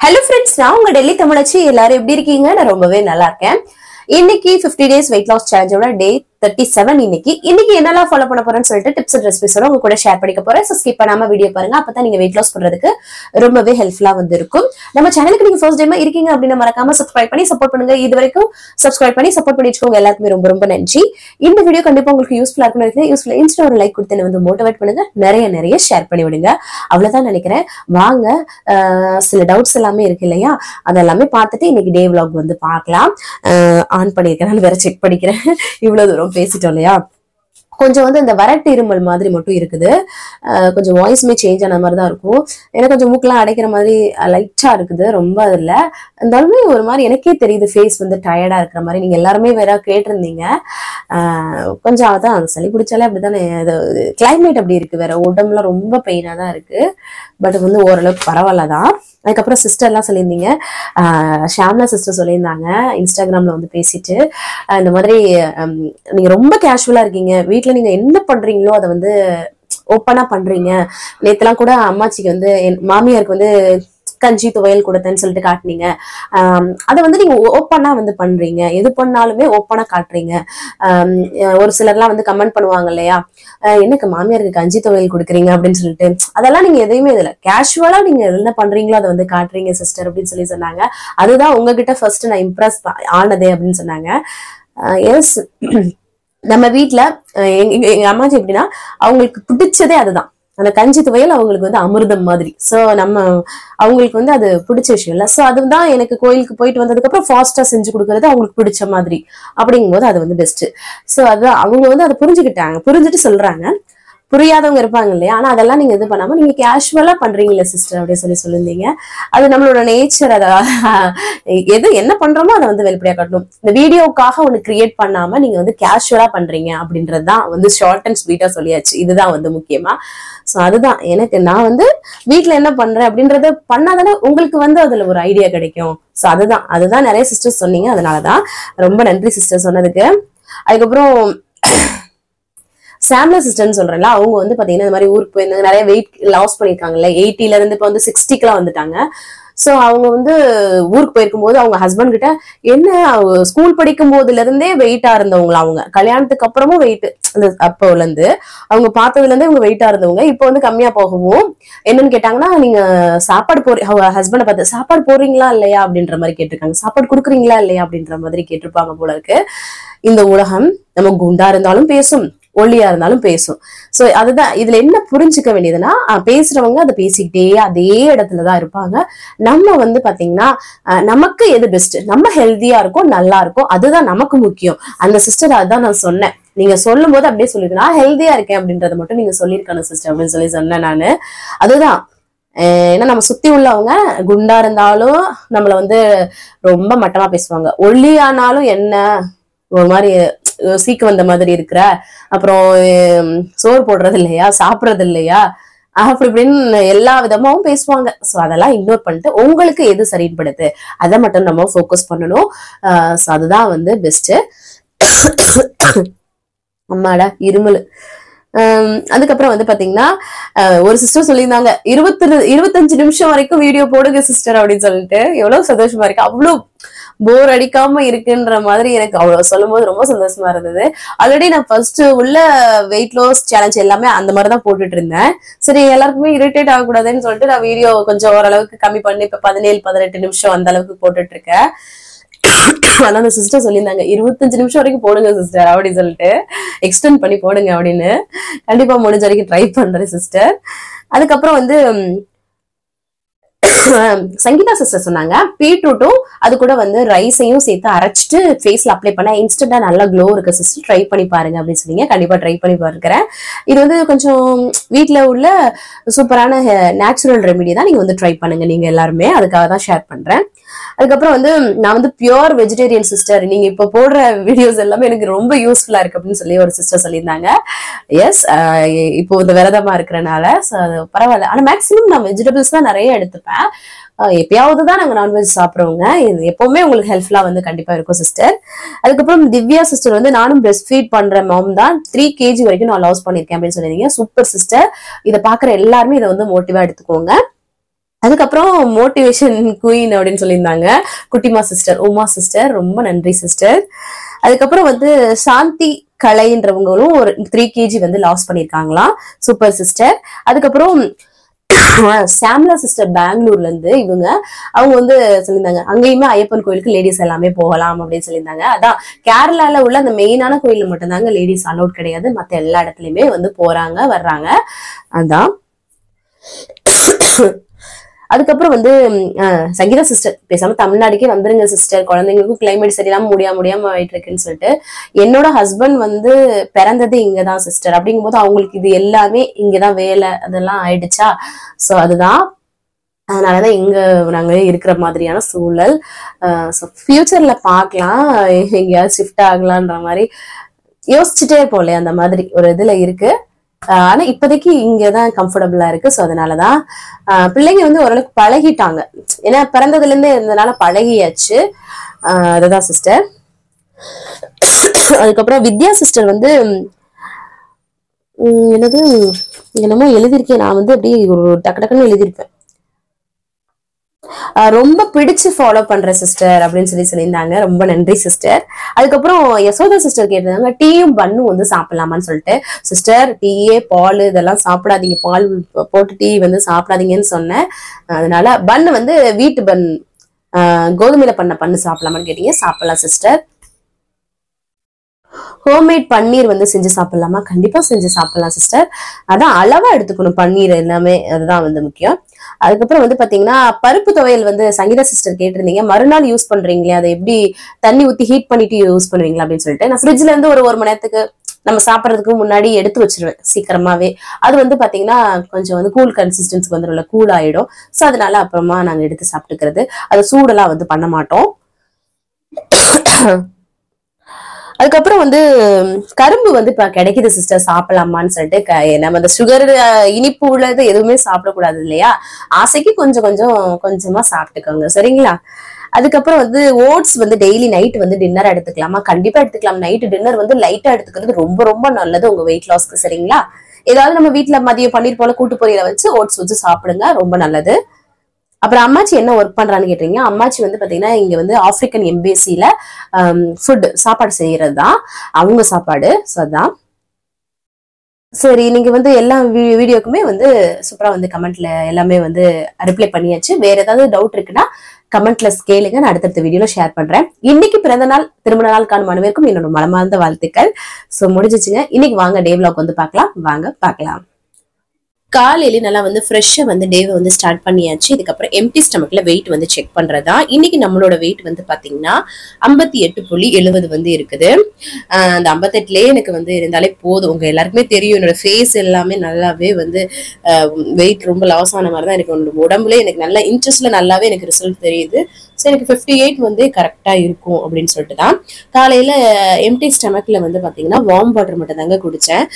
Hello friends, நான் உங்க டெல்லி தமிழச்சி. எல்லாரும் எப்படி இருக்கீங்க? நான் ரொம்பவே நல்லா இருக்கேன். இன்னைக்கு 50 days weight loss challenge ஓட டே 37 இன்னைக்கு என்னெல்லாம் ஃபாலோ பண்ண போறேன்னு சொல்லிட்டு டிப்ஸ் அண்ட் ரெசிபிஸோட உங்க கூட ஷேர் பண்ணிக்க போறேன். சோ ஸ்கிப் பண்ணாம வீடியோ பாருங்க. அப்பதான் நீங்க weight loss பண்றதுக்கு ரொம்பவே ஹெல்ப்ஃபுல்லா வந்து இருக்கும். நம்ம சேனலுக்கு நீங்க ஃபர்ஸ்ட் டைமா இருக்கீங்க அப்படின்னா மறக்காம சப்ஸ்கிரைப் பண்ணி சப்போர்ட் பண்ணுங்க. இது வரைக்கும் சப்ஸ்கிரைப் பண்ணி சப்போர்ட் பண்ணி வச்சுக்கோங்க. எல்லாருக்குமே ரொம்ப ரொம்ப நன்றி. இந்த வீடியோ கண்டிப்பா உங்களுக்கு யூஸ்ஃபுல்லா இருக்கும்னு நினைக்கிறேன். யூஸ்ஃபுல்லா இன்ஸ்டா ஒரு லைக் கொடுத்து வந்து மோட்டிவேட் பண்ணுங்க. நிறைய ஷேர் பண்ணி விடுங்க. அவ்வளவுதான் நினைக்கிறேன். வாங்க சில டவுட்ஸ் எல்லாமே இருக்கு இல்லையா, அதெல்லாமே பார்த்துட்டு இன்னைக்கு டே vlog வந்து பார்க்கலாம். ஆன் பண்ணிருக்கேன், வேற செக் பண்ணிக்கிறேன். இவ்வளவு தூரம் பேசிட்டோம் இல்லையா. கொஞ்சம் வந்து இந்த வறட்டு இருமல் மாதிரி மட்டும் இருக்குது. கொஞ்சம் வாய்ஸ்மே சேஞ்ச் ஆன மாதிரி தான் இருக்கும். எனக்கு கொஞ்சம் மூக்கெல்லாம் அடைக்கிற மாதிரி லைட்டா இருக்குது, ரொம்ப இல்லை. இருந்தாலுமே ஒரு மாதிரி எனக்கே தெரியுது ஃபேஸ் வந்து டயர்டா இருக்கிற மாதிரி. நீங்க எல்லாருமே வேற கேட்டிருந்தீங்க. கொஞ்சம் அதான் சளி பிடிச்சாலே அப்படித்தானே, கிளைமேட் அப்படி இருக்கு, வேற உடம்புல ரொம்ப பெயினா தான் இருக்கு. பட் வந்து ஓரளவுக்கு பரவாயில்லதான். அதுக்கப்புறம் சிஸ்டர் எல்லாம் சொல்லியிருந்தீங்க, ஷாம்லா சிஸ்டர் சொல்லியிருந்தாங்க இன்ஸ்டாகிராம்ல வந்து பேசிட்டு, இந்த மாதிரி நீங்க ரொம்ப கேஷுவலா இருக்கீங்க, வீட்டுல நீங்க என்ன பண்றீங்களோ அதை வந்து ஓப்பனா பண்றீங்க. நேத்துலாம் கூட அம்மாச்சிக்கு வந்து மாமியாருக்கு வந்து கஞ்சி துவையல் கொடுத்தேன்னு சொல்லிட்டு காட்டினீங்க. அதை வந்து நீங்க ஓப்பனா வந்து பண்றீங்க, எது பண்ணாலுமே ஓப்பனா காட்டுறீங்க. ஒரு சிலர்லாம் வந்து கமெண்ட் பண்ணுவாங்க இல்லையா, எனக்கு மாமியாருக்கு கஞ்சி துவையல் கொடுக்குறீங்க அப்படின்னு சொல்லிட்டு. அதெல்லாம் நீங்க எதையுமே இதுல கேஷுவலா நீங்க என்ன பண்றீங்களோ அதை வந்து காட்டுறீங்க சிஸ்டர் அப்படின்னு சொல்லி சொன்னாங்க. அதுதான் உங்ககிட்ட ஃபர்ஸ்ட் நான் இம்ப்ரெஸ் ஆனதே அப்படின்னு சொன்னாங்க. எஸ், நம்ம வீட்டுல எங்க அம்மாச்சி எப்படின்னா அவங்களுக்கு பிடிச்சதே அதுதான், அந்த கஞ்சி துவையல் அவங்களுக்கு வந்து அமிர்தம் மாதிரி. சோ நம்ம அவங்களுக்கு வந்து அது பிடிச்ச விஷயம் இல்ல. சோ அதுதான் எனக்கு கோயிலுக்கு போயிட்டு வந்ததுக்கு அப்புறம் ஃபாஸ்டா செஞ்சு கொடுக்கறது அவங்களுக்கு பிடிச்ச மாதிரி. அப்படிங்கும் போது அது வந்து பெஸ்ட். சோ அதுதான் அவங்க வந்து அதை புரிஞ்சுட்டு சொல்றாங்க. புரியாதவங்க இருப்பாங்க இல்லையா, ஆனா அதெல்லாம் நீங்க இது பண்ணாம நீங்க கேஷுவலா பண்றீங்களா சிஸ்டர் அப்படின்னு சொல்லியிருந்தீங்க. அது நம்மளோட நேச்சர். அதை எது என்ன பண்றோமோ அதை வந்து வெளிப்படையா காட்டணும். இந்த வீடியோக்காக ஒண்ணு கிரியேட் பண்ணாம நீங்க வந்து கேஷுவலா பண்றீங்க அப்படின்றதுதான் வந்து ஷார்ட் அண்ட் ஸ்வீட்டா சொல்லியாச்சு. இதுதான் வந்து முக்கியமா. சோ அதுதான் எனக்கு, நான் வந்து வீட்டுல என்ன பண்றேன் அப்படின்றத பண்ணாதானே உங்களுக்கு வந்து அதுல ஒரு ஐடியா கிடைக்கும். சோ அதுதான் நிறைய சிஸ்டர்ஸ் சொன்னீங்க. அதனாலதான் ரொம்ப நன்றி சிஸ்டர் சொன்னதுக்கு. அதுக்கப்புறம் சாம்லா சிஸ்டர்னு சொல்றேன்ல, அவங்க வந்து பாத்தீங்கன்னா இந்த மாதிரி ஊருக்கு போயிருந்தாங்க, நிறைய வெயிட் லாஸ் பண்ணிருக்காங்கல்ல. 80ல இருந்து இப்ப வந்து 60க்குலாம் வந்துட்டாங்க. சோ அவங்க வந்து ஊருக்கு போயிருக்கும் போது அவங்க ஹஸ்பண்ட் கிட்ட, என்ன ஸ்கூல் படிக்கும் போதுல இருந்தே வெயிட்டா இருந்தவங்களா, அவங்க கல்யாணத்துக்கு அப்புறமும் வெயிட், அந்த அப்போல இருந்து அவங்க பார்த்ததுல இருந்தே அவங்க வெயிட்டா இருந்தவங்க இப்ப வந்து கம்மியா போகவும் என்னன்னு கேட்டாங்கன்னா, நீங்க சாப்பாடு ஹஸ்பண்டை பார்த்து சாப்பாடு போடுறீங்களா இல்லையா அப்படின்ற மாதிரி கேட்டிருக்காங்க. சாப்பாடு கொடுக்குறீங்களா இல்லையா அப்படின்ற மாதிரி கேட்டிருப்பாங்க போல இருக்கு. இந்த உலகம் நம்ம குண்டா இருந்தாலும் பேசும், ஒல்லியா இருந்தாலும் பேசும். சோ அதுதான் இதுல என்ன புரிஞ்சுக்க வேண்டியதுன்னா, பேசுறவங்க அதை பேசிக்கிட்டே அதே இடத்துலதான் இருப்பாங்க. நம்ம வந்து பாத்தீங்கன்னா நமக்கு எது பெஸ்ட், நம்ம ஹெல்தியா இருக்கும், நல்லா இருக்கும், அதுதான் நமக்கு முக்கியம். அந்த சிஸ்டர் அதுதான் நான் சொன்னேன். நீங்க சொல்லும் போது அப்படியே சொல்லிருக்கேன், நான் ஹெல்தியா இருக்கேன் அப்படின்றத மட்டும் நீங்க சொல்லிருக்கணும் சிஸ்டர் அப்படின்னு சொல்லி சொன்னேன் நானு. அதுதான் ஏன்னா நம்ம சுத்தி உள்ளவங்க குண்டா இருந்தாலும் நம்மள வந்து ரொம்ப மட்டமா பேசுவாங்க, ஒல்லியானாலும் என்ன ஒரு மாதிரி சீக்கு வந்த மாதிரி இருக்கிற, அப்புறம் சோறு போடுறது இல்லையா, சாப்பிடுறது இல்லையா, அப்படி இப்படின்னு எல்லா விதமாவும் பேசுவாங்க. சோ அதெல்லாம் இக்னோர் பண்ணிட்டு உங்களுக்கு எது சரிப்படுது அதை மட்டும் நம்ம ஃபோக்கஸ் பண்ணணும். சோ அதுதான் வந்து பெஸ்ட். அம்மாடா இருமல். அதுக்கப்புறம் வந்து பாத்தீங்கன்னா ஒரு சிஸ்டர் சொல்லியிருந்தாங்க, 25 நிமிஷம் வரைக்கும் வீடியோ போடுங்க சிஸ்டர் அப்படின்னு சொல்லிட்டு. எவ்வளவு சந்தோஷமா இருக்கு, அவ்வளவு போர் அடிக்காம இருக்குன்ற மாதிரி எனக்கு அவ்வளவு சொல்லும் போது ரொம்ப சந்தோஷமா இருந்தது. ஆல்ரெடி நான் ஃபர்ஸ்ட் உள்ள வெயிட் லாஸ் சேலஞ்ச் எல்லாமே அந்த மாதிரிதான் போட்டுட்டு இருந்தேன். சரி எல்லாருக்குமே இரிட்டேட் ஆகக்கூடாதுன்னு சொல்லிட்டு நான் வீடியோ கொஞ்சம் ஓரளவுக்கு கம்மி பண்ணி இப்ப 17-18 நிமிஷம் அந்த அளவுக்கு போட்டுட்டு இருக்கேன். ஆனா அந்த சிஸ்டர் சொல்லியிருந்தாங்க 25 நிமிஷம் வரைக்கும் போடுங்க சிஸ்டர் அப்படின்னு சொல்லிட்டு, எக்ஸ்டெண்ட் பண்ணி போடுங்க அப்படின்னு. கண்டிப்பா முடிஞ்ச வரைக்கும் ட்ரை பண்றேன் சிஸ்டர். அதுக்கப்புறம் வந்து சங்கீதா சிஸ்டர் சொன்னாங்க, பீட்ரூட்டும் அது கூட வந்து ரைஸையும் சேர்த்து அரைச்சிட்டு ஃபேஸ்ல அப்ளை பண்ண இன்ஸ்டன்டா நல்லா க்ளோ இருக்கு சிஸ்டர், ட்ரை பண்ணி பாருங்க அப்படின்னு சொன்னீங்க. கண்டிப்பா ட்ரை பண்ணி பாருக்கிறேன். இது வந்து கொஞ்சம் வீட்டுல உள்ள சூப்பரான நேச்சுரல் ரெமெடி தான், நீங்க வந்து ட்ரை பண்ணுங்க நீங்க எல்லாருமே. அதுக்காக தான் ஷேர் பண்றேன். அதுக்கப்புறம் வந்து நான் வந்து பியூர் வெஜிடேரியன் சிஸ்டர், நீங்க இப்ப போடுற வீடியோஸ் எல்லாமே எனக்கு ரொம்ப யூஸ்ஃபுல்லா இருக்கு அப்படின்னு சொல்லி ஒரு சிஸ்டர் சொல்லியிருந்தாங்க. எஸ், இப்போ இந்த விரதமா இருக்கிறனால பரவாயில்ல. ஆனா மேக்சிமம் நான் வெஜிடபிள்ஸ் தான் நிறைய எடுத்துப்பேன். எப்பயாவதுதான் நாங்க நான்வெஜ் சாப்பிடுறவங்க. இது எப்பவுமே உங்களுக்கு ஹெல்ப்ஃபுல்லா வந்து கண்டிப்பா இருக்கும் சிஸ்டர். அதுக்கப்புறம் திவ்யா சிஸ்டர் வந்து, நானும் பிரெஸ்ட் ஃபீட் பண்ற மாம் தான், 3 kg வரைக்கும் நான் லாஸ் பண்ணிருக்கேன் அப்படின்னு சொல்லிருக்கீங்க. Super sister. இதை பாக்குற எல்லாருமே இதை வந்து மோட்டிவா எடுத்துக்கோங்க. அதுக்கப்புறம் அதுக்கப்புறம் மோட்டிவேஷன் குயின் அப்படின்னு சொல்லியிருந்தாங்க குட்டிமா சிஸ்டர், உமா சிஸ்டர், ரொம்ப நன்றி சிஸ்டர். அதுக்கப்புறம் வந்து சாந்தி கலைன்றவங்களும் ஒரு 3 kg வந்து லாஸ் பண்ணிருக்காங்களாம், சூப்பர் சிஸ்டர். அதுக்கப்புறம் சாம்லா சிஸ்டர் பெங்களூர்ல இருந்து அவங்க வந்து சொல்லியிருந்தாங்க அங்கேயுமே ஐயப்பன் கோயிலுக்கு லேடிஸ் எல்லாமே போகலாம் அப்படின்னு சொல்லியிருந்தாங்க. அதான் கேரளால உள்ள அந்த மெயினான கோயில்ல மட்டும்தாங்க லேடிஸ் அலௌட் கிடையாது, மத்த எல்லா இடத்துலயுமே வந்து போறாங்க வர்றாங்க. அதான். அதுக்கப்புறம் வந்து சங்கீதா சிஸ்டர் பேசாம தமிழ்நாடுக்கே வந்துருங்க சிஸ்டர், குழந்தைங்களுக்கும் கிளைமேட் சரியில்லாம முடியாம ஆயிட்டு இருக்குன்னு சொல்லிட்டு. என்னோட ஹஸ்பண்ட் வந்து பிறந்தது இங்கதான் சிஸ்டர், அப்படிங்கும்போது அவங்களுக்கு இது எல்லாமே இங்கதான் வேலை அதெல்லாம் ஆயிடுச்சா, சோ அதுதான், அதனாலதான் இங்க நாங்க இருக்கிற மாதிரியான சூழல். ஃபியூச்சர்ல பாக்கலாம் எங்கேயாவது ஷிஃப்ட் ஆகலான்ற மாதிரி யோசிச்சுட்டே போல, அந்த மாதிரி ஒரு இதுல இருக்கு. ஆனா இப்போதைக்கு இங்கதான் கம்ஃபர்டபுளா இருக்கு. சோ அதனாலதான் பிள்ளைங்க வந்து ஓரளவுக்கு பழகிட்டாங்க, ஏன்னா பிறந்ததுல இருந்தே இருந்ததுனால பழகியாச்சு. அதுதான் சிஸ்டர். அதுக்கப்புறம் வித்யா சிஸ்டர் வந்து என்னமோ எழுதியிருக்கேன் நான் வந்து அப்படியே டக்கு டக்குன்னு எழுதியிருப்பேன். ரொம்ப பிடிச்சு ஃபாலோ பண்ற சிஸ்டர் அப்படின்னு சொல்லியிருந்தாங்க, ரொம்ப நன்றி சிஸ்டர். அதுக்கப்புறம் யசோதா சிஸ்டர் கேட்டிருந்தாங்க டீயும் பண்ணும் வந்து சாப்பிடலாமான்னு சொல்லிட்டு. சிஸ்டர் டீயே பால் இதெல்லாம் சாப்பிடாதீங்க, பால் போட்டு டீ வந்து சாப்பிடாதீங்கன்னு சொன்னேன். அதனால பண்ணு வந்து வீட்டு பன் கோதுமையில பண்ண பண்ணு சாப்பிடலாமான்னு கேட்டீங்க, சாப்பிடலாம் சிஸ்டர். ஹோம்மேட் பன்னீர் வந்து செஞ்சு சாப்பிடலாமா, கண்டிப்பா செஞ்சு சாப்பிடலாம் சிஸ்டர். அதான் அளவா எடுத்துக்கணும் பன்னீர் எல்லாமே, அதுதான் வந்து முக்கியம். அதுக்கப்புறம் வந்து பாத்தீங்கன்னா பருப்பு துவையல் வந்து சங்கீதா சிஸ்டர் கேட்டிருந்தீங்க, மறுநாள் யூஸ் பண்றீங்களே அதை எப்படி தண்ணி ஊத்தி ஹீட் பண்ணிட்டு யூஸ் பண்ணுவீங்களா அப்படின்னு சொல்லிட்டு. நான் ஃப்ரிட்ஜ்ல இருந்து ஒரு மணி நேரத்துக்கு நம்ம சாப்பிட்றதுக்கு முன்னாடி எடுத்து வச்சிருவேன் சீக்கிரமாவே. அது வந்து பாத்தீங்கன்னா கொஞ்சம் வந்து கூல் கன்சிஸ்டன்சிக்கு வந்துடும்ல, கூல் ஆயிடும். சோ அதனால அப்புறமா நாங்க எடுத்து சாப்பிட்டுக்கிறது, அது சூடெல்லாம் வந்து பண்ண மாட்டோம். அதுக்கப்புறம் வந்து கரும்பு வந்து இப்ப கிடைக்குது சிஸ்டர், சாப்பிடலாமான்னு சொல்லிட்டு. நம்ம அந்த சுகர் இனிப்பு உள்ளது எதுவுமே சாப்பிடக்கூடாது இல்லையா, ஆசைக்கு கொஞ்சமா சாப்பிட்டுக்கோங்க சரிங்களா. அதுக்கப்புறம் வந்து ஓட்ஸ் வந்து டெய்லி நைட் வந்து டின்னர் எடுத்துக்கலாமா, கண்டிப்பா எடுத்துக்கலாம். நைட் டின்னர் வந்து லைட்டா எடுத்துக்கிறது ரொம்ப ரொம்ப நல்லது உங்க வெயிட் லாஸ்க்கு சரிங்களா. ஏதாவது நம்ம வீட்டுல மதியம் பன்னீர் போல கூட்டு பொரியலை வச்சு ஓட்ஸ் வச்சு சாப்பிடுங்க, ரொம்ப நல்லது. அப்புறம் அம்மாச்சி என்ன ஒர்க் பண்றான்னு கேட்டீங்க, அம்மாச்சி வந்து பாத்தீங்கன்னா இங்க வந்து ஆப்பிரிக்கன் எம்பேசில ஃபுட் சாப்பாடு செய்யறது தான் அவங்க சாப்பாடு. அதான் சரி. நீங்க வந்து எல்லா வீடியோக்குமே வந்து சூப்பரா வந்து கமெண்ட்ல எல்லாமே வந்து ரிப்ளை பண்ணியாச்சு. வேற ஏதாவது டவுட் இருக்குன்னா கமெண்ட்ல கேளுங்க, நான் அடுத்தடுத்த வீடியோல ஷேர் பண்றேன். இன்னைக்கு பிறந்த நாள் திருமண நாள் காணும் அனைவருக்கும் என்னோட மனமார்ந்த வாழ்த்துக்கள். சோ முடிஞ்சிச்சுங்க, இன்னைக்கு வாங்க டே விலாக் வந்து பார்க்கலாம், வாங்க பார்க்கலாம். காலையில நல்லா வந்து ஃப்ரெஷ்ஷா வந்து டேவை வந்து ஸ்டார்ட் பண்ணியாச்சு. இதுக்கப்புறம் எம்டி ஸ்டமக்ல வெயிட் வந்து செக் பண்றதா. இன்னைக்கு நம்மளோட வெயிட் வந்து பாத்தீங்கன்னா 58.70 வந்து இருக்குது. அந்த 58லயே எனக்கு வந்து இருந்தாலே போதும். உங்க எல்லாருக்குமே தெரியும் என்னோட ஃபேஸ் எல்லாமே நல்லாவே வந்து வெயிட் ரொம்ப லாஸ் ஆன மாதிரி தான் எனக்கு உடம்புல எனக்கு நல்லா இன்ட்ரெஸ்ட்ல நல்லாவே எனக்கு ரிசல்ட் தெரியுது. ஸோ எனக்கு 58 வந்து கரெக்டா இருக்கும் அப்படின்னு சொல்லிட்டு தான் காலையில எம்டி ஸ்டமக்ல வந்து பாத்தீங்கன்னா வார்ம் வாட்டர் மட்டும் தாங்க குடிச்சேன்.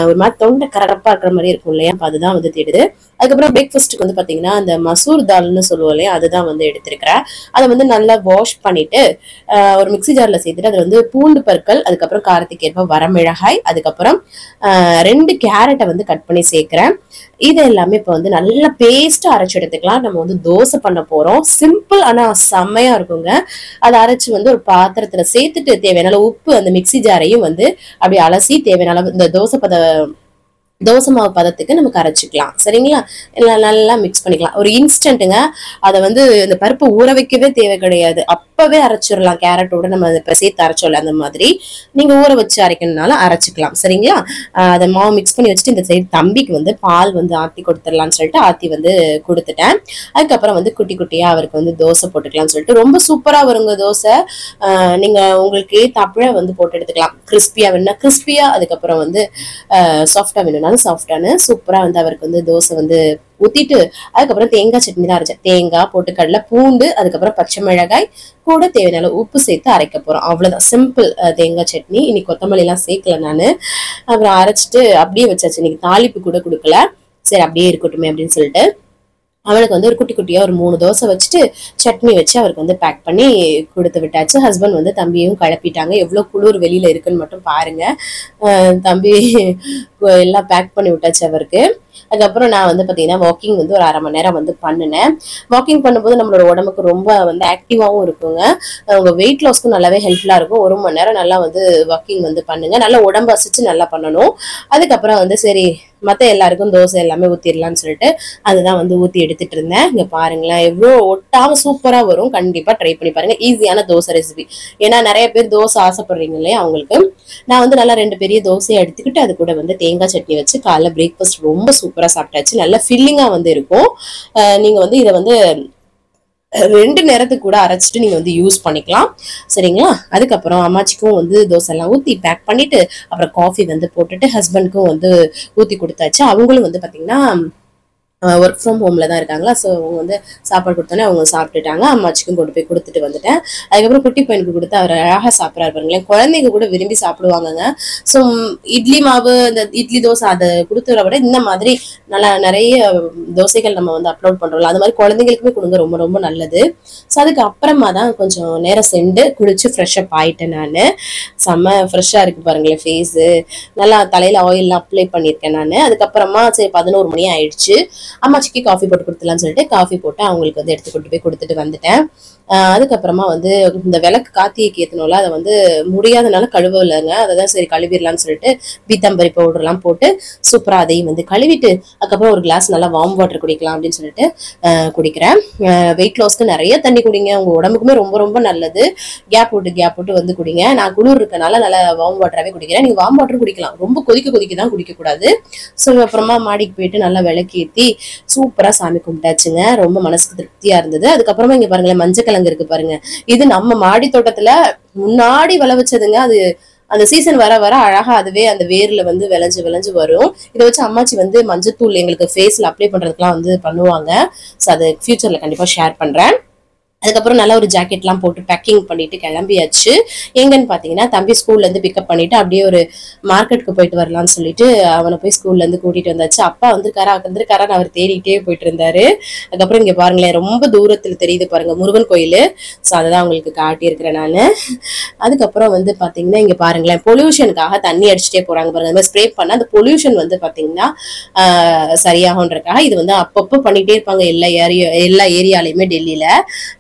ஒரு மாதிரி தொண்டை கரப்பா இருக்கிற மாதிரி இருக்கும் இல்லையா, அதுதான் வந்து தேடுது. அதுக்கப்புறம் பிரேக்ஃபாஸ்ட்டுக்கு வந்து பாத்தீங்கன்னா அந்த மசூர் தால்னு சொல்லுவோம் இல்லையா, அதுதான் வந்து எடுத்திருக்கிறேன். அதை வந்து நல்லா வாஷ் பண்ணிட்டு ஒரு மிக்சி ஜார்ல சேர்த்துட்டு அது வந்து பூண்டு பற்கள், அதுக்கப்புறம் காரத்துக்கு ஏற்ப வரமிளகாய், அதுக்கப்புறம் 2 கேரட்டை வந்து கட் பண்ணி சேர்க்கிறேன். இது எல்லாமே இப்ப வந்து நல்லா பேஸ்டா அரைச்சு எடுத்துக்கலாம். நம்ம வந்து தோசை பண்ண போறோம், சிம்பிள் ஆனா செம்மையா இருக்குங்க. அதை அரைச்சு வந்து ஒரு பாத்திரத்துல சேர்த்துட்டு தேவையான உப்பு அந்த மிக்சி ஜாரையும் வந்து அப்படி அலசி தேவையான இந்த தோசை மாவு பதத்துக்கு நமக்கு அரைச்சிக்கலாம் சரிங்களா. நல்லா மிக்ஸ் பண்ணிக்கலாம். ஒரு இன்ஸ்டன்ட்டுங்க, அதை வந்து இந்த பருப்பு ஊற வைக்கவே தேவை கிடையாது, அப்பவே அரைச்சிடலாம். கேரட்டோட நம்ம அதை சேர்த்து அரைச்சோம்ல அந்த மாதிரி நீங்க ஊற வச்சு அரைக்கணும்னாலும் அரைச்சிக்கலாம் சரிங்களா. அதை மாவு மிக்ஸ் பண்ணி வச்சுட்டு இந்த சைடு தம்பிக்கு வந்து பால் வந்து ஆத்தி கொடுத்துடலாம்னு சொல்லிட்டு ஆத்தி வந்து கொடுத்துட்டேன். அதுக்கப்புறம் வந்து குட்டி குட்டியா அவருக்கு வந்து தோசை போட்டுக்கலாம்னு சொல்லிட்டு, ரொம்ப சூப்பரா வருங்க தோசை. நீங்க உங்களுக்கு தப்பிழ வந்து போட்டு எடுத்துக்கலாம், கிறிஸ்பியா வேணும்னா கிறிஸ்பியா, அதுக்கப்புறம் வந்து சாஃப்டா வேணும்னா சாஃப்டான சூப்பரா வந்து அவருக்கு வந்து தோசை வந்து ஊத்திட்டு, அதுக்கப்புறம் தேங்காய் சட்னி தான் அரைச்சேன். தேங்காய் பொட்டுக்கடலை பூண்டு அதுக்கப்புறம் பச்சை மிளகாய் கூட தேவையான உப்பு சேர்த்து அரைக்க போறோம், அவ்வளவுதான். சிம்பிள் தேங்காய் சட்னி. இன்னைக்கு கொத்தமல்லி எல்லாம் சேர்க்கல நானு. அப்புறம் அரைச்சிட்டு அப்படியே வச்சாச்சு. இன்னைக்கு தாளிப்பு கூட கொடுக்கல, சரி அப்படியே இருக்கட்டுமே அப்படின்னு சொல்லிட்டு அவனுக்கு வந்து ஒரு குட்டி குட்டியா ஒரு 3 தோசை வச்சுட்டு சட்னி வச்சு அவருக்கு வந்து பேக் பண்ணி கொடுத்து விட்டாச்சு. ஹஸ்பண்ட் வந்து தம்பியும் கிளப்பிட்டாங்க. எவ்வளவு குளிர் வெளியில இருக்குன்னு மட்டும் பாருங்க. தம்பி எல்லாம் பேக் பண்ணி விட்டாச்சு அவருக்கு. அதுக்கப்புறம் நான் வந்து பாத்தீங்கன்னா வாக்கிங் வந்து ஒரு 1/2 மணி நேரம் வந்து பண்ணினேன். வாக்கிங் பண்ணும்போது நம்மளோட உடம்புக்கு ரொம்ப வந்து ஆக்டிவாவும் இருக்குங்க. உங்க வெயிட் லாஸ்க்கும் நல்லாவே ஹெல்ப்ஃபுல்லா இருக்கும். 1 மணி நேரம் நல்லா வந்து வாக்கிங் வந்து பண்ணுங்க. நல்லா உடம்பு அசைச்சு நல்லா பண்ணணும். அதுக்கப்புறம் வந்து சரி மத்த எல்லாருக்கும் தோசை எல்லாமே ஊத்திடலாம்னு சொல்லிட்டு அதுதான் வந்து ஊத்தி எடுத்துட்டு இருந்தேன். இங்க பாருங்களேன் எவ்வளவு ஒட்டாம சூப்பரா வரும். கண்டிப்பா ட்ரை பண்ணி பாருங்க. ஈஸியான தோசை ரெசிபி. ஏன்னா நிறைய பேர் தோசை ஆசைப்படுறீங்க இல்லையா அவங்களுக்கு. நான் வந்து நல்லா 2 பெரிய தோசையை எடுத்துக்கிட்டு அது கூட வந்து தேங்காய் சட்னி வச்சு காலைல பிரேக்ஃபாஸ்ட் ரொம்ப சூப்பரா சாப்பிட்டாச்சு. நல்ல ஃபில்லிங்கா வந்து இருக்கும். நீங்க வந்து இதை வந்து 2 நேரத்துக்கு கூட அரைச்சிட்டு நீங்க வந்து யூஸ் பண்ணிக்கலாம். சரிங்களா? அதுக்கப்புறம் அம்மாச்சிக்கும் வந்து தோசை எல்லாம் ஊத்தி பேக் பண்ணிட்டு அப்புறம் காஃபி வந்து போட்டுட்டு ஹஸ்பண்ட்க்கும் வந்து ஊத்தி கொடுத்தாச்சு. அவங்களும் வந்து பாத்தீங்கன்னா ஒர்க் ஃப்ரம் ஹோம்ல தான் இருக்காங்களா. ஸோ அவங்க வந்து சாப்பாடு கொடுத்தோன்னே அவங்க சாப்பிட்டுட்டாங்க. அம்மாச்சிக்கும் கொண்டு போய் கொடுத்துட்டு வந்துட்டேன். அதுக்கப்புறம் குட்டி பையனுக்கு கொடுத்து அவர் அழகா சாப்பிட்றாரு பாருங்களேன். குழந்தைங்க கூட விரும்பி சாப்பிடுவாங்கங்க. ஸோ இட்லி மாவு இந்த இட்லி தோசை அதை கொடுத்துற விட இந்த மாதிரி நல்லா நிறைய தோசைகள் நம்ம வந்து அப்லோட் பண்றோம்ல அது மாதிரி குழந்தைங்களுக்குமே கொடுங்க. ரொம்ப ரொம்ப நல்லது. ஸோ அதுக்கு அப்புறமா தான் கொஞ்சம் நேரம் சென்று குளிச்சு ஃப்ரெஷ்அப் ஆயிட்டேன். நான் செம்ம ஃப்ரெஷ்ஷா இருக்கு பாருங்களேன் ஃபேஸு. நல்லா தலையில ஆயில்லாம் அப்ளை பண்ணியிருக்கேன் நான். அதுக்கப்புறமா சரி 11 மணி ஆயிடுச்சு. அம்மாச்சிக்கு காஃபி போட்டு கொடுத்துலான்னு சொல்லிட்டு காஃபி போட்டு அவங்களுக்கு வந்து எடுத்து கொண்டு போய் கொடுத்துட்டு வந்துட்டேன். அதுக்கப்புறமா வந்து இந்த விளக்கு கார்த்திகைக்கு ஏற்றணும்ல அதை வந்து முடியாதனால கழுவலைங்க. அதை தான் சரி கழுவிடலான்னு சொல்லிட்டு பீத்தாம்பரி பவுடர்லாம் போட்டு சூப்பராக அதையும் வந்து கழுவிட்டு அதுக்கப்புறம் ஒரு கிளாஸ் நல்லா வார்ம் வாட்டர் குடிக்கலாம் அப்படின்னு சொல்லிட்டு குடிக்கிறேன். வெயிட் லாஸ்க்கு நிறைய தண்ணி குடிங்க. உங்க உடம்புக்குமே ரொம்ப ரொம்ப நல்லது. கேப் விட்டு வந்து குடிங்க. நான் குளிர் இருக்கனால நல்லா வார்ம் வாட்டராகவே குடிக்கிறேன். நீங்க வார்ம் வாட்டர் குடிக்கலாம். ரொம்ப கொதிக்க தான் குடிக்கக்கூடாது. ஸோ அப்புறமா மாடிக்கு போயிட்டு நல்லா விளக்கேற்றி சூப்பரா சாமி கும்பிட்டாச்சுங்க. ரொம்ப மனசுக்கு திருப்தியா இருந்தது. அதுக்கப்புறமா இங்க பாருங்களேன் மஞ்சள் கிழங்கு இருக்கு பாருங்க. இது நம்ம மாடி தோட்டத்துல முன்னாடி விளைவிச்சதுங்க. அது அந்த சீசன் வர வர அழகா அதுவே அந்த வேர்ல வந்து விளைஞ்சு வரும். இதை வச்சு அம்மாச்சி வந்து மஞ்சத்தூள் எங்களுக்கு ஃபேஸ்ல அப்ளை பண்றதுக்குலாம் வந்து பண்ணுவாங்க. ஸோ அதை ஃபியூச்சர்ல கண்டிப்பா ஷேர் பண்றேன். அதுக்கப்புறம் நல்லா ஒரு ஜாக்கெட்லாம் போட்டு பேக்கிங் பண்ணிட்டு கிளம்பியாச்சு. எங்கன்னு பாத்தீங்கன்னா தம்பி ஸ்கூல்ல இருந்து பிக்கப் பண்ணிட்டு அப்படியே ஒரு மார்க்கெட்டுக்கு போயிட்டு வரலாம்னு சொல்லிட்டு அவனை போய் ஸ்கூல்ல இருந்து கூட்டிட்டு வந்தாச்சு. அப்பா வந்திருக்காரான்னு அவர் தேடிட்டே போயிட்டு இருந்தாரு. அதுக்கப்புறம் இங்க பாருங்களேன் ரொம்ப தூரத்துல தெரியுது பாருங்க முருகன் கோயில். ஸோ அதான் உங்களுக்கு காட்டியிருக்கிறேன் நான். அதுக்கப்புறம் வந்து பாத்தீங்கன்னா இங்க பாருங்களேன் பொல்யூஷனுக்காக தண்ணி அடிச்சுட்டே போறாங்க பாருங்க. அந்த மாதிரி ஸ்ப்ரே பண்ண அந்த பொல்யூஷன் வந்து பாத்தீங்கன்னா சரியாகுன்றக்காக இது வந்து அப்பப்போ பண்ணிட்டே இருப்பாங்க எல்லா ஏரியாலையுமே டெல்லியில.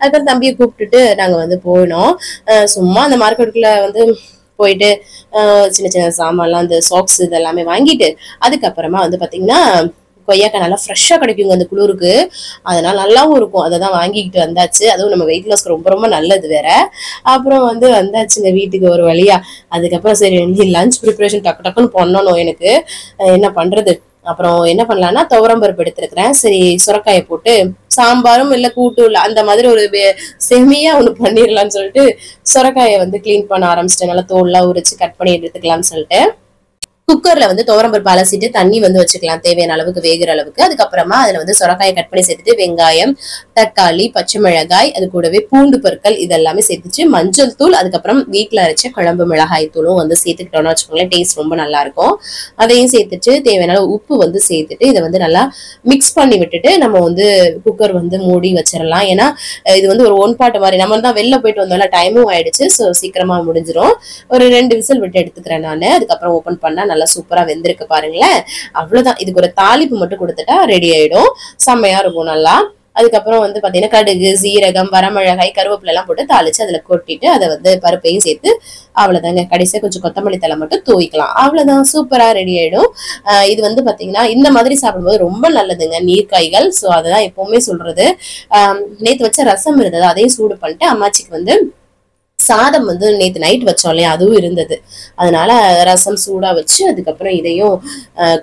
அதுக்கப்புறம் தம்பியை கூப்பிட்டுட்டு நாங்க வந்து போனோம். சும்மா அந்த மார்க்கெட்டுக்குள்ள வந்து போயிட்டு சின்ன சாமான்லாம் அந்த சாக்ஸ் இதெல்லாமே வாங்கிட்டு அதுக்கப்புறமா வந்து பாத்தீங்கன்னா கொய்யாக்காய் நல்லா ஃப்ரெஷ்ஷா கிடைக்குங்க அந்த குளிருக்கு. அதனால நல்லாவும் இருக்கும். அதை தான் வாங்கிக்கிட்டு வந்தாச்சு. அதுவும் நம்ம வெயிட் லாஸ்க்கு ரொம்ப ரொம்ப நல்லது வேற. அப்புறம் வந்து வந்தாச்சுங்க வீட்டுக்கு ஒரு வழியா. அதுக்கப்புறம் சரி லஞ்ச் ப்ரிப்பரேஷன் டக்குன்னு பண்ணணும் எனக்கு. என்ன பண்றது? அப்புறம் என்ன பண்ணலாம்னா துவரம்பருப்பு எடுத்துருக்கிறேன். சரி சுரக்காயை போட்டு சாம்பாரும் இல்ல கூட்டு இல்ல அந்த மாதிரி ஒரு செமியா ஒண்ணு பண்ணிடலாம்னு சொல்லிட்டு சுரக்காயை வந்து கிளீன் பண்ண ஆரம்பிச்சிட்டேன். நல்லா தோல்லாம் உரிச்சு கட் பண்ணி எடுத்துக்கலாம்னு சொல்லிட்டு குக்கர்ல வந்து துவரம்பருப்பு அலசிட்டு தண்ணி வந்து வச்சுக்கலாம் தேவையான அளவுக்கு வேகிற அளவுக்கு. அதுக்கப்புறமா அதுல வந்து சொரக்காயை கட் பண்ணி சேர்த்துட்டு வெங்காயம் தக்காளி பச்சை மிளகாய் அது கூடவே பூண்டு பற்கள் இதெல்லாமே சேர்த்துச்சு மஞ்சள் தூள் அதுக்கப்புறம் வீட்டுல அரைச்ச குழம்பு மிளகாய் தூளும் வந்து சேர்த்துக்கிட்டோம்னு வச்சுக்கோங்களேன். டேஸ்ட் ரொம்ப நல்லா இருக்கும். அதையும் சேர்த்துட்டு தேவையான உப்பு வந்து சேர்த்துட்டு இதை வந்து நல்லா மிக்ஸ் பண்ணி விட்டுட்டு நம்ம வந்து குக்கர் வந்து மூடி வச்சிடலாம். ஏன்னா இது வந்து ஒரு ஒன் பாட்டு மாதிரி நம்ம தான் வெளில போயிட்டு வந்தோம்ல டைமும் ஆயிடுச்சு. ஸோ சீக்கிரமா முடிஞ்சிடும். ஒரு 2 விசில் விட்டு எடுத்துக்கிறேன் நான். அதுக்கப்புறம் ஓபன் பண்ணா நல்லா சூப்பரா வெந்திருக்கு பாருங்களேன். அவ்வளவுதான். இதுக்கு ஒரு தாளிப்பு மட்டும் கொடுத்துட்டா ரெடி ஆயிடும். செம்மையா இருக்கும் நல்லா. அதுக்கப்புறம் வந்து பாத்தீங்கன்னா கடுகு சீரகம் வரமிளகாய் கருவேப்பிலை எல்லாம் போட்டு தாளிச்சு அதுல கொட்டிட்டு அதை வந்து பருப்பையும் சேர்த்து அவ்வளவுதாங்க. கடைசியா கொஞ்சம் கொத்தமல்லி தலை மட்டும் தூவிக்கலாம். அவ்வளவுதான் சூப்பரா ரெடி ஆயிடும். இது வந்து பாத்தீங்கன்னா இந்த மாதிரி சாப்பிடும்போது ரொம்ப நல்லதுங்க நீர்க்காய்கள். சோ அததான் எப்பவுமே சொல்றது. நேத்து வச்ச ரசம் இருந்தது அதையும் சூடு பண்ணிட்டு அம்மாச்சிக்கு வந்து சாதம் வந்து நேத்து நைட் வச்சோம் இல்லையா அதுவும் இருந்தது. அதனால ரசம் சூடா வச்சு அதுக்கப்புறம் இதையும்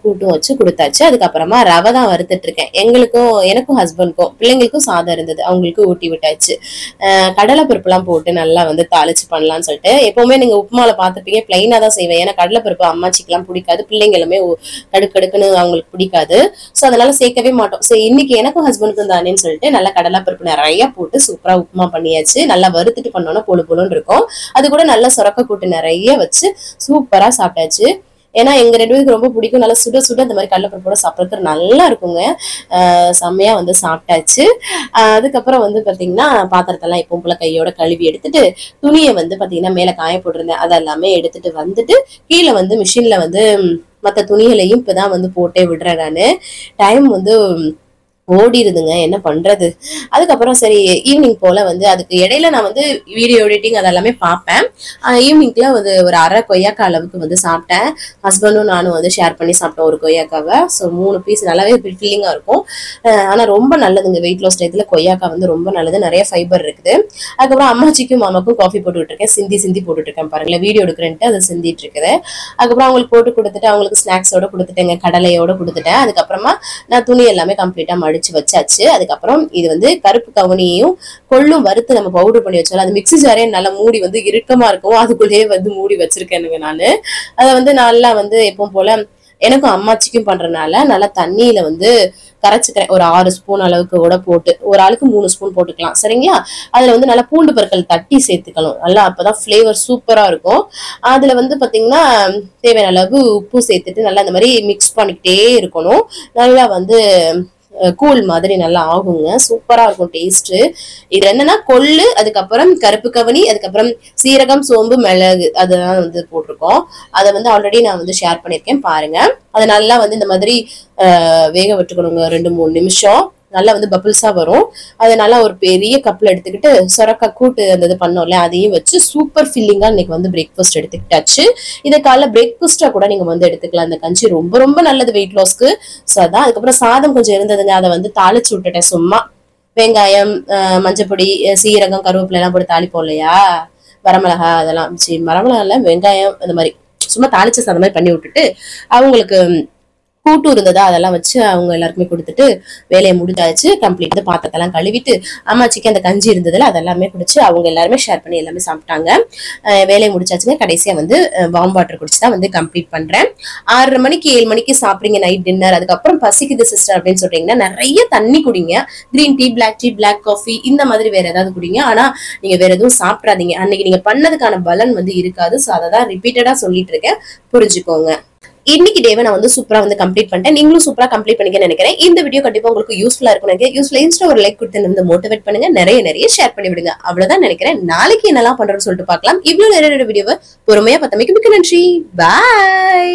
கூட்டும் வச்சு கொடுத்தாச்சு. அதுக்கப்புறமா ரவை தான் வறுத்துட்டு இருக்கேன். எனக்கும் ஹஸ்பண்ட்க்கும் பிள்ளைங்களுக்கும் சாதம் இருந்தது அவங்களுக்கு ஊட்டி விட்டாச்சு. கடலை பருப்பு எல்லாம் போட்டு நல்லா வந்து தாளிச்சு பண்ணலாம்னு சொல்லிட்டு எப்பவுமே நீங்க உப்புமால பாத்துப்பீங்க பிளைனா தான் செய்வேன். ஏன்னா கடலை பருப்பு அம்மாச்சிக்கு எல்லாம் பிடிக்காது. பிள்ளைங்களுமே கடுக்கடுக்குன்னு அவங்களுக்கு பிடிக்காது. சோ அதனால சேர்க்கவே மாட்டோம். சரி இன்னைக்கு எனக்கும் ஹஸ்பண்டுக்கும் தானேன்னு சொல்லிட்டு நல்லா கடலை பருப்பு நிறைய போட்டு சூப்பரா உப்புமா பண்ணியாச்சு. நல்லா வறுத்துட்டு பண்ணோம்னா பொழு இருக்கும். அது கூட நல்லா சொரக்க கூட்டு நிறைய வச்சு சூப்பரா சாப்பிட்டாச்சு. ஏன்னா எங்க 2 பேருக்கு ரொம்ப பிடிக்கும். நல்லா சுட சுட இந்த மாதிரி கடலைப்பருப்போட சாப்பிட்றதுக்கு நல்லா இருக்குங்க. செம்மையா வந்து சாப்பிட்டாச்சு. அதுக்கப்புறம் வந்து பாத்தீங்கன்னா பாத்திரத்தெல்லாம் எப்பவும் போல கையோட கழுவி எடுத்துட்டு துணியை வந்து பாத்தீங்கன்னா மேல காய போட்டிருந்தேன் அதெல்லாமே எடுத்துட்டு வந்துட்டு கீழே வந்து மிஷின்ல வந்து மத்த துணிகளையும் இப்பதான் வந்து போட்டே விடுறேன் நானு. டைம் வந்து ஓடிடுதுங்க, என்ன பண்றது. அதுக்கப்புறம் சரி ஈவினிங் போல வந்து அதுக்கு இடையில நான் வந்து வீடியோ எடிட்டிங் அதெல்லாமே பார்ப்பேன். ஈவினிங்ல வந்து ஒரு அரை கொய்யாக்கா அளவுக்கு வந்து சாப்பிட்டேன். ஹஸ்பண்டும் நானும் வந்து ஷேர் பண்ணி சாப்பிட்டோம் ஒரு கொய்யாக்காவை. ஸோ 3 பீஸ் நல்லாவே ஃபில்லிங்கா இருக்கும். ஆனா ரொம்ப நல்லதுங்க வெயிட் லாஸ் டயத்துல கொய்யாக்கா வந்து ரொம்ப நல்லது, நிறைய ஃபைபர் இருக்குது. அதுக்கப்புறம் அம்மாச்சிக்கும் மாமாக்கும் காஃபி போட்டுக்கிட்டு இருக்கேன், சிந்தி போட்டுட்டு இருக்கேன் பாருங்களேன், வீடியோ எடுக்கிறேன்ட்டு அதை சிந்திட்டு இருக்குது. அதுக்கப்புறம் அவங்களுக்கு போட்டு கொடுத்துட்டு அவங்களுக்கு ஸ்நாக்ஸோட கொடுத்துட்டேங்க, கடலையோட கொடுத்துட்டேன். அதுக்கப்புறமா நான் துணி எல்லாமே கம்ப்ளீட்டா மடிச்சு வச்சாச்சு. அதுக்கப்புறம் இது வந்து கருப்பு கவுனியையும் கொள்ளும் வறுத்து நம்ம பவுடர் பண்ணி வச்சாலும் அது மிக்ஸி ஜாரே நல்லா மூடி வந்து இறுக்கமா இருக்கும், அதுக்குள்ளேயே வந்து மூடி வச்சிருக்கேனுங்க நானு. அதை வந்து நல்லா வந்து எப்பவும் போல எனக்கும் அம்மாச்சிக்கும் பண்றதுனால நல்லா தண்ணியில வந்து கரைச்சிக்கிறேன். ஒரு 6 ஸ்பூன் அளவுக்கு கூட போட்டு, ஒரு ஆளுக்கு 3 ஸ்பூன் போட்டுக்கலாம் சரிங்களா. அதுல வந்து நல்லா பூண்டு பற்கள் தட்டி சேர்த்துக்கணும், நல்லா அப்பதான் ஃபிளேவர் சூப்பரா இருக்கும். அதுல வந்து பாத்தீங்கன்னா தேவையான அளவு உப்பு சேர்த்துட்டு நல்லா இந்த மாதிரி மிக்ஸ் பண்ணிக்கிட்டே இருக்கணும். நல்லா வந்து கூழ் மாதிரி நல்லா ஆகுங்க, சூப்பரா இருக்கும் டேஸ்ட். இது என்னன்னா கொள்ளு, அதுக்கப்புறம் கருப்பு கவனி, அதுக்கப்புறம் சீரகம், சோம்பு, மிளகு அதெல்லாம் வந்து போட்டிருக்கோம். அதை வந்து ஆல்ரெடி நான் வந்து ஷேர் பண்ணிருக்கேன் பாருங்க. அதை நல்லா வந்து இந்த மாதிரி வேக விட்டுக்கணுங்க 2-3 நிமிஷம். நல்லா வந்து பபிள்ஸா வரும். அதை நல்லா ஒரு பெரிய கப்ல எடுத்துக்கிட்டு சொரக்கா கூட்டு அந்த இது பண்ணோம்ல அதையும் வச்சு சூப்பர் ஃபில்லிங்கா இன்னைக்கு வந்து பிரேக்ஃபாஸ்ட் எடுத்துக்கிட்டாச்சு. இதை காலைல பிரேக்ஃபாஸ்டா கூட நீங்க வந்து எடுத்துக்கலாம். அந்த கஞ்சி ரொம்ப ரொம்ப நல்லது வெயிட் லாஸ்க்கு. ஸோ அதான். அதுக்கப்புறம் சாதம் கொஞ்சம் இருந்ததுங்க, அதை வந்து தாளிச்சு விட்டுட்டேன். சும்மா வெங்காயம், மஞ்சப்பொடி, சீரகம், கருவேப்பிலை எல்லாம் போட்டு தாளிப்போம் இல்லையா, வரமிளகா அதெல்லாம், சரி வரமிளகா இல்ல வெங்காயம், அந்த மாதிரி சும்மா தாளிச்சு அந்த மாதிரி பண்ணி விட்டுட்டு அவங்களுக்கு கூட்டு இருந்ததா அதெல்லாம் வச்சு அவங்க எல்லாருக்குமே கொடுத்துட்டு வேலையை முடிஞ்சாச்சு. கம்ப்ளீட் பாத்திரத்தெல்லாம் கழுவிட்டு அம்மாச்சிக்கு அந்த கஞ்சி இருந்ததுல அதெல்லாமே குடிச்சு அவங்க எல்லாருமே ஷேர் பண்ணி எல்லாமே சாப்பிட்டாங்க. வேலையை முடிச்சாச்சுங்க. கடைசியா வந்து வார்ம் வாட்டர் குடிச்சுதான் வந்து கம்ப்ளீட் பண்றேன். 6:30 மணிக்கு 7 மணிக்கு சாப்பிடுங்க நைட் டின்னர். அதுக்கப்புறம் பசிக்குது சிஸ்டர் அப்படின்னு சொல்றீங்கன்னா நிறைய தண்ணி குடிங்க. கிரீன் டீ, பிளாக் காஃபி இந்த மாதிரி வேற ஏதாவது குடிங்க. ஆனா நீங்க வேற எதுவும் சாப்பிடாதீங்க, அன்னைக்கு நீங்க பண்ணதுக்கான பலன் வந்து இருக்காது. ஸோ அதை தான் ரிப்பீட்டடா சொல்லிட்டு இருக்கேன், புரிஞ்சுக்கோங்க. இன்னைக்கு டேவை நான் வந்து சூப்பரா வந்து கம்ப்ளீட் பண்ணிட்டேன். நீங்களும் சூப்பரா கம்ப்ளீட் பண்ணிக்க நினைக்கிறேன். இந்த வீடியோ கண்டிப்பா உங்களுக்கு யூஸ்ஃபுல்லா இருக்கும் நினைக்கிறேன். யூஸ்ஃபுல்லா இன்ஸ்டா ஒரு லைக் கொடுத்து வந்து மோட்டிவேட் பண்ணுங்க, நிறைய ஷேர் பண்ணி விடுங்க. அவ்வளவுதான் நினைக்கிறேன். நாளைக்கு என்னெல்லாம் பண்றோம்னு சொல்லிட்டு பார்க்கலாம். இவ்வளவு நிறைய வீடியோவை பொறுமையா பார்த்தமைக்கு மிக்க நன்றி. பாய்.